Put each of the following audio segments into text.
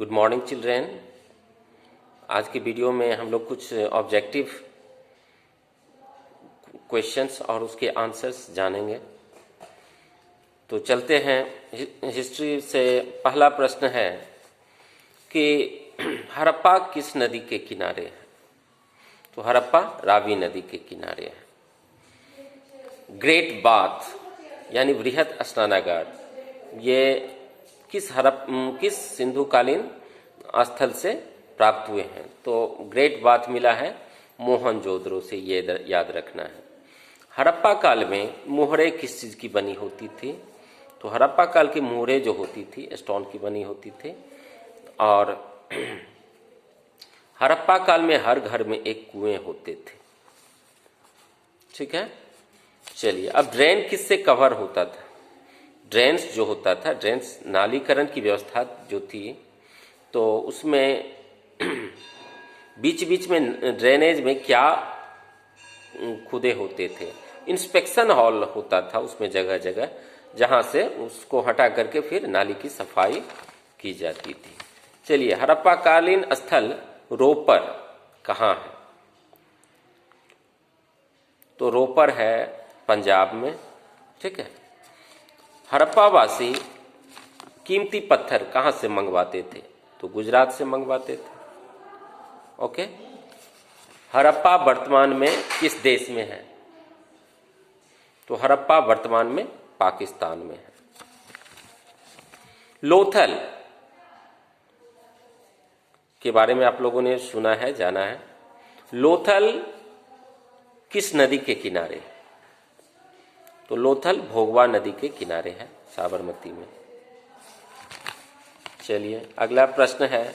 Good morning children. आज के video में हम लोग कुछ ऑब्जेक्टिव क्वेश्चंस और उसके आंसर्स जानेंगे। तो चलते हैं हिस्ट्री से। पहला प्रश्न है कि हड़प्पा किस नदी के किनारे है? तो हड़प्पा रावी नदी के किनारे है। ग्रेट बाथ यानी बृहद स्नानागार ये किस सिंधुकालीन स्थल से प्राप्त हुए हैं? तो ग्रेट बाथ मिला है मोहनजोदड़ो से, ये याद रखना है। हड़प्पा काल में मोहरे किस चीज की बनी होती थी? तो हड़प्पा काल की मोहरे जो होती थी स्टोन की बनी होती थी। और हड़प्पा काल में हर घर में एक कुएं होते थे। ठीक है, चलिए अब ड्रेन किससे कवर होता था? ड्रेन्स जो होता था, ड्रेन्स नालीकरण की व्यवस्था जो थी, तो उसमें बीच बीच में ड्रेनेज में क्या खुदे होते थे? इंस्पेक्शन हॉल होता था उसमें जगह जगह, जहां से उसको हटा करके फिर नाली की सफाई की जाती थी। चलिए, हड़प्पा कालीन स्थल रोपर कहाँ है? तो रोपर है पंजाब में। ठीक है। हड़प्पावासी कीमती पत्थर कहाँ से मंगवाते थे? तो गुजरात से मंगवाते थे। ओके। हड़प्पा वर्तमान में किस देश में है? तो हड़प्पा वर्तमान में पाकिस्तान में है। लोथल के बारे में आप लोगों ने सुना है, जाना है। लोथल किस नदी के किनारे है? तो लोथल भोगवा नदी के किनारे है, साबरमती में। चलिए अगला प्रश्न है,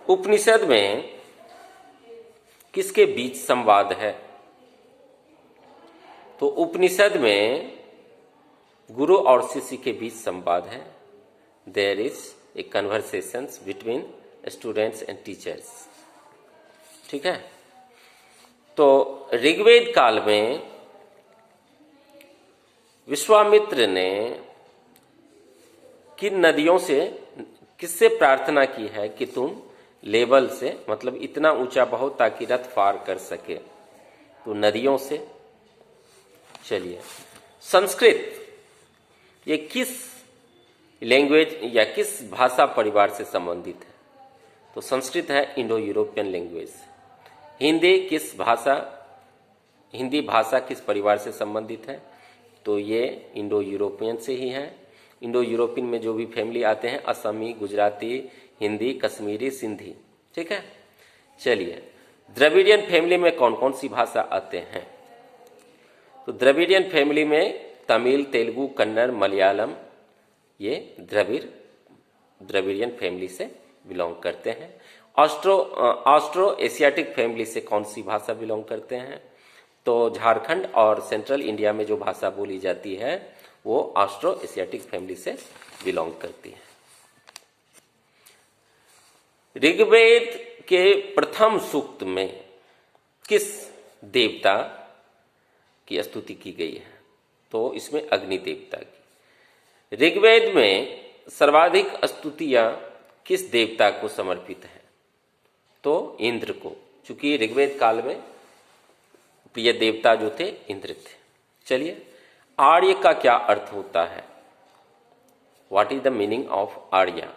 उपनिषद में किसके बीच संवाद है? तो उपनिषद में गुरु और शिष्य के बीच संवाद है। There is a conversation between students and teachers. ठीक है। तो ऋग्वेद काल में विश्वामित्र ने किन नदियों से, किससे प्रार्थना की है कि तुम लेवल से, मतलब इतना ऊंचा बहु ताकि रथ पार कर सके? तो नदियों से। चलिए, संस्कृत ये किस लैंग्वेज या किस भाषा परिवार से संबंधित है? तो संस्कृत है इंडो यूरोपियन लैंग्वेज। हिंदी भाषा किस परिवार से संबंधित है? तो ये इंडो यूरोपियन से ही है। इंडो यूरोपियन में जो भी फैमिली आते हैं, असमी, गुजराती, हिंदी, कश्मीरी, सिंधी। ठीक है। चलिए, द्रविडियन फैमिली में कौन कौन सी भाषा आते हैं? तो द्रविडियन फैमिली में तमिल, तेलुगु, कन्नड़, मलयालम, ये द्रविडियन फैमिली से बिलोंग करते हैं। ऑस्ट्रो एशियाटिक फैमिली से कौन सी भाषा बिलोंग करते हैं? तो झारखंड और सेंट्रल इंडिया में जो भाषा बोली जाती है वो ऑस्ट्रो एशियाटिक फैमिली से बिलोंग करती है। ऋग्वेद के प्रथम सूक्त में किस देवता की स्तुति की गई है? तो इसमें अग्नि देवता की। ऋग्वेद में सर्वाधिक स्तुतियां किस देवता को समर्पित है? तो इंद्र को, चूंकि ऋग्वेद काल में प्रिय देवता जो थे इंद्र थे। चलिए, आर्य का क्या अर्थ होता है? What is the meaning of Arya?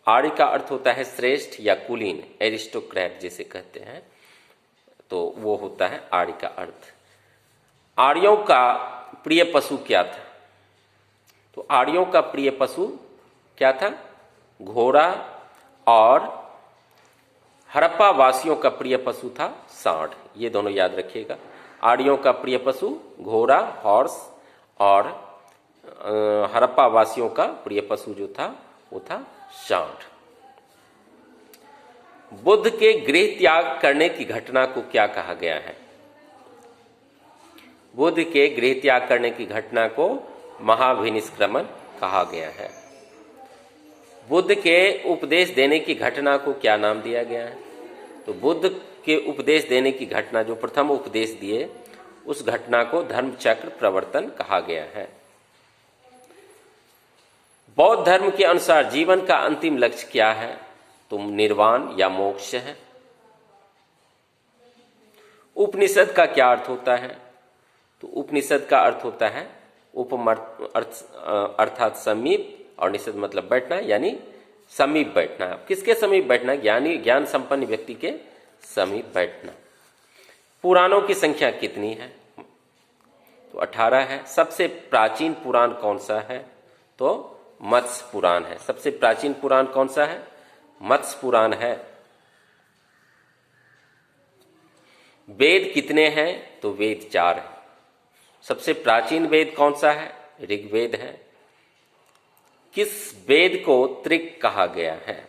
आर्य का अर्थ होता है श्रेष्ठ या कुलीन, एरिस्टोक्रेट जिसे कहते हैं, तो वो होता है आर्य का अर्थ। आर्यों का प्रिय पशु क्या था? तो आर्यों का प्रिय पशु क्या था? घोड़ा। और हड़प्पा वासियों का प्रिय पशु था सांड। ये दोनों याद रखिएगा। आर्यों का प्रिय पशु घोड़ा, हॉर्स, और हड़प्पा वासियों का प्रिय पशु जो था वो था सांड। बुद्ध के गृह त्याग करने की घटना को क्या कहा गया है? बुद्ध के गृह त्याग करने की घटना को महाभिनिष्क्रमण कहा गया है। बुद्ध के उपदेश देने की घटना को क्या नाम दिया गया है? तो बुद्ध के उपदेश देने की घटना, जो प्रथम उपदेश दिए, उस घटना को धर्मचक्र प्रवर्तन कहा गया है। बौद्ध धर्म के अनुसार जीवन का अंतिम लक्ष्य क्या है? तो निर्वाण या मोक्ष है। उपनिषद का क्या अर्थ होता है? तो उपनिषद का अर्थ होता है अर्थात समीप, और निषद मतलब बैठना, यानी समीप बैठना। किसके समीप बैठना? ज्ञानी, ज्ञान संपन्न व्यक्ति के समीप बैठना। पुराणों की संख्या कितनी है? तो 18 है। सबसे प्राचीन पुराण कौन सा है? तो मत्स्य पुराण है। सबसे प्राचीन पुराण कौन सा है? मत्स्य पुराण है। वेद कितने हैं? तो वेद 4 है। सबसे प्राचीन वेद कौन सा है? ऋग्वेद है। किस वेद को त्रिक कहा गया है?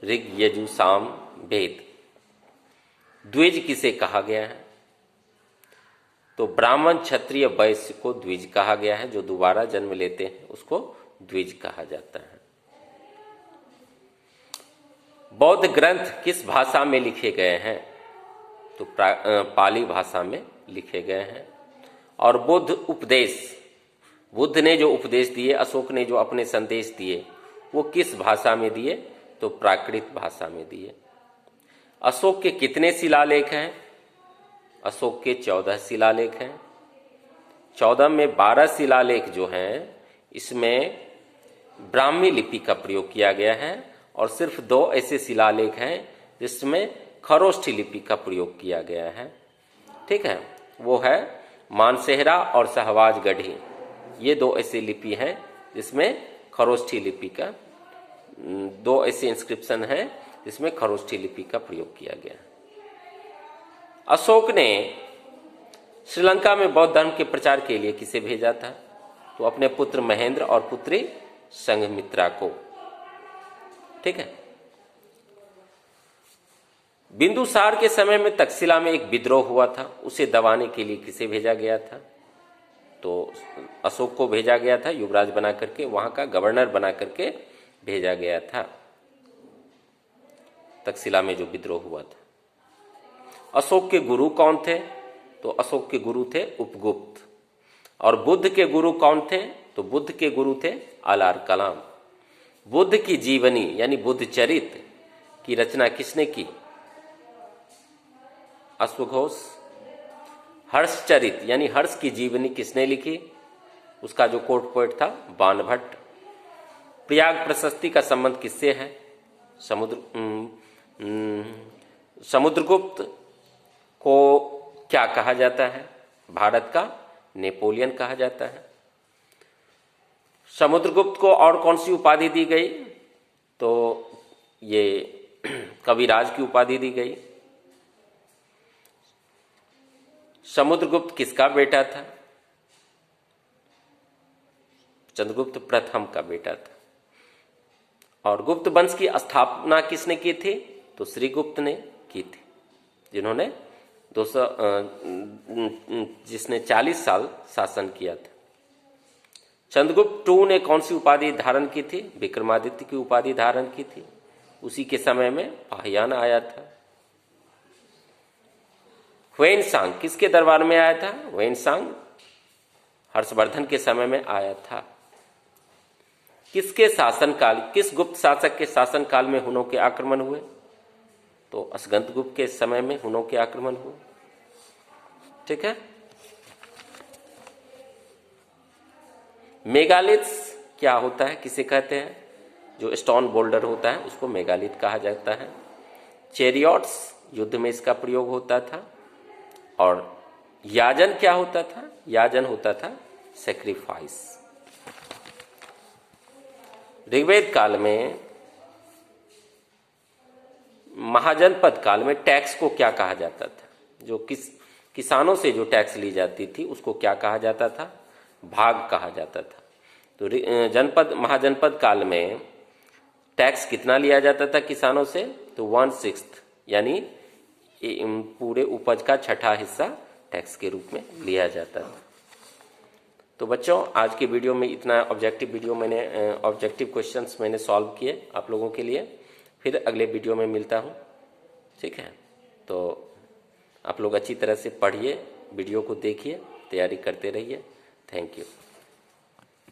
ऋग, यजु, साम वेद। द्विज किसे कहा गया है? तो ब्राह्मण, क्षत्रिय, वैश्य को द्विज कहा गया है। जो दोबारा जन्म लेते हैं उसको द्विज कहा जाता है। बौद्ध ग्रंथ किस भाषा में लिखे गए हैं? तो पाली भाषा में लिखे गए हैं। और बुद्ध उपदेश, बुद्ध ने जो उपदेश दिए, अशोक ने जो अपने संदेश दिए, वो किस भाषा में दिए? तो प्राकृत भाषा में दिए। अशोक के कितने शिलालेख हैं? अशोक के 14 शिलालेख हैं। 14 में 12 शिलालेख जो हैं, इसमें ब्राह्मी लिपि का प्रयोग किया गया है, और सिर्फ 2 ऐसे शिलालेख हैं जिसमें खरोष्ठी लिपि का प्रयोग किया गया है। ठीक है, वो है मानसेहरा और सहवाज गढ़ी। ये 2 ऐसे लिपि हैं जिसमें खरोष्ठी लिपि का, 2 ऐसे इंस्क्रिप्शन हैं जिसमें खरोष्ठी लिपि का प्रयोग किया गया है। अशोक ने श्रीलंका में बौद्ध धर्म के प्रचार के लिए किसे भेजा था? तो अपने पुत्र महेंद्र और पुत्री संघमित्रा को। ठीक है। बिंदुसार के समय में तक्षशिला में एक विद्रोह हुआ था, उसे दबाने के लिए किसे भेजा गया था? तो अशोक को भेजा गया था, युवराज बना करके, वहां का गवर्नर बना करके भेजा गया था तक्षशिला में जो विद्रोह हुआ था। अशोक के गुरु कौन थे? तो अशोक के गुरु थे उपगुप्त। और बुद्ध के गुरु कौन थे? तो बुद्ध के गुरु थे अलार कलाम। बुद्ध की जीवनी यानी बुद्ध चरित्र की रचना किसने की? अश्वघोष। हर्षचरित यानी हर्ष की जीवनी किसने लिखी? उसका जो कोर्ट पोएट था बाणभट्ट। प्रयाग प्रशस्ति का संबंध किससे है? समुद्रगुप्त को क्या कहा जाता है? भारत का नेपोलियन कहा जाता है। समुद्रगुप्त को और कौन सी उपाधि दी गई? तो ये कविराज की उपाधि दी गई। समुद्रगुप्त किसका बेटा था? चंद्रगुप्त प्रथम का बेटा था। और गुप्त वंश की स्थापना किसने की थी? तो श्रीगुप्त ने की थी, जिन्होंने जिसने 40 साल शासन किया था। चंद्रगुप्त II ने कौन सी उपाधि धारण की थी? विक्रमादित्य की उपाधि धारण की थी। उसी के समय में फाहियान आया था। ह्वेनसांग किसके दरबार में आया था? ह्वेनसांग हर्षवर्धन के समय में आया था। किसके शासनकाल, किस गुप्त शासक के शासनकाल में हुनों के आक्रमण हुए? तो असगंतगुप्त के समय में हुनों के आक्रमण हुए। ठीक है। मेगालिथ्स क्या होता है, किसे कहते हैं? जो स्टोन बोल्डर होता है उसको मेगालिथ कहा जाता है। चैरियट्स युद्ध में इसका प्रयोग होता था। और याजन क्या होता था? याजन होता था सेक्रीफाइस। ऋग्वेद काल में, महाजनपद काल में टैक्स को क्या कहा जाता था? जो किसानों से जो टैक्स ली जाती थी उसको क्या कहा जाता था? भाग कहा जाता था। तो जनपद महाजनपद काल में टैक्स कितना लिया जाता था किसानों से? तो 1/6 यानी पूरे उपज का 6ठा हिस्सा टैक्स के रूप में लिया जाता था। तो बच्चों, आज के वीडियो में इतना ऑब्जेक्टिव क्वेश्चंस मैंने सॉल्व किए आप लोगों के लिए। फिर अगले वीडियो में मिलता हूँ। ठीक है, तो आप लोग अच्छी तरह से पढ़िए, वीडियो को देखिए, तैयारी करते रहिए। Thank you.